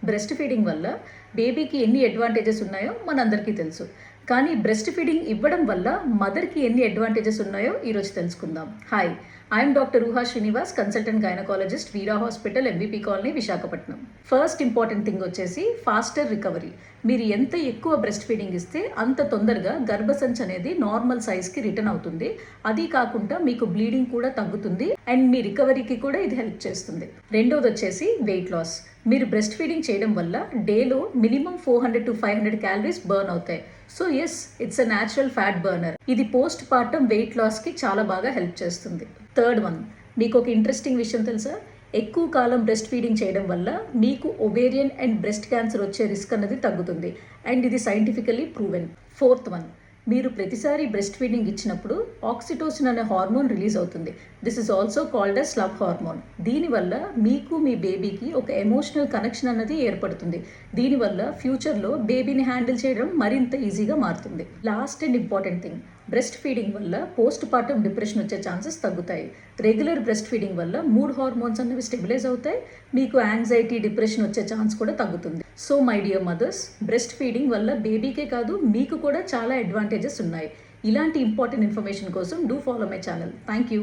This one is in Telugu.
బ్రెస్ట్ ఫీడింగ్ వల్ల బేబీకి ఎన్ని అడ్వాంటేజెస్ ఉన్నాయో మనందరికీ తెలుసు. కానీ బ్రెస్ట్ ఫీడింగ్ ఇవ్వడం వల్ల మదర్కి ఎన్ని అడ్వాంటేజెస్ ఉన్నాయో ఈరోజు తెలుసుకుందాం. Hi, I'm doctor Ooha Srinivas, consultant gynaecologist, Veera hospital, MVP colony, Visakhapatnam. First important thing వచ్చేసి ఫాస్టర్ రికవరీ. మీరు ఎంత ఎక్కువ బ్రెస్ట్ ఫీడింగ్ ఇస్తే అంత తొందరగా గర్భసంచి అనేది నార్మల్ సైజ్కి రిటర్న్ అవుతుంది. అది కాకుండా మీకు బ్లీడింగ్ కూడా తగ్గుతుంది అండ్ మీ రికవరీకి కూడా ఇది హెల్ప్ చేస్తుంది. రెండోది వచ్చేసి వెయిట్ లాస్. మీరు బ్రెస్ట్ ఫీడింగ్ చేయడం వల్ల డేలో మినిమం 400 to 500 క్యాలరీస్ బర్న్ అవుతాయి. So yes, it's a natural fat burner. ఇది పోస్ట్ పార్టమ్ వెయిట్ లాస్కి చాలా బాగా హెల్ప్ చేస్తుంది. థర్డ్ వన్, మీకు ఒక ఇంట్రెస్టింగ్ విషయం తెలుసా? ఎక్కువ కాలం బ్రెస్ట్ ఫీడింగ్ చేయడం వల్ల మీకు ఒవేరియన్ అండ్ బ్రెస్ట్ క్యాన్సర్ వచ్చే రిస్క్ అన్నది తగ్గుతుంది అండ్ ఇది సైంటిఫికల్లీ ప్రూవెన్. ఫోర్త్ వన్, మీరు ప్రతిసారి బ్రెస్ట్ ఫీడింగ్ ఇచ్చినప్పుడు ఆక్సిటోసిన్ అనే హార్మోన్ రిలీజ్ అవుతుంది. This is also called as love hormone. దీనివల్ల మీకు మీ బేబీకి ఒక ఎమోషనల్ కనెక్షన్ అన్నది ఏర్పడుతుంది. దీనివల్ల ఫ్యూచర్లో బేబీని హ్యాండిల్ చేయడం మరింత ఈజీగా మారుతుంది. Last and important thing, breast feeding వల్ల పోస్ట్ పార్టమ్ డిప్రెషన్ వచ్చే ఛాన్సెస్ తగ్గుతాయి. రెగ్యులర్ బ్రెస్ట్ ఫీడింగ్ వల్ల మూడ్ హార్మోన్స్ అనేవి స్టెబిలైజ్ అవుతాయి. మీకు యాంగ్జైటీ, డిప్రెషన్ వచ్చే ఛాన్స్ కూడా తగ్గుతుంది. So my dear mothers, breast feeding వల్ల బేబీకే కాదు మీకు కూడా చాలా అడ్వాంటేజెస్ ఉన్నాయి. ఇలాంటి ఇంపార్టెంట్ ఇన్ఫర్మేషన్ కోసం do follow my channel. Thank you.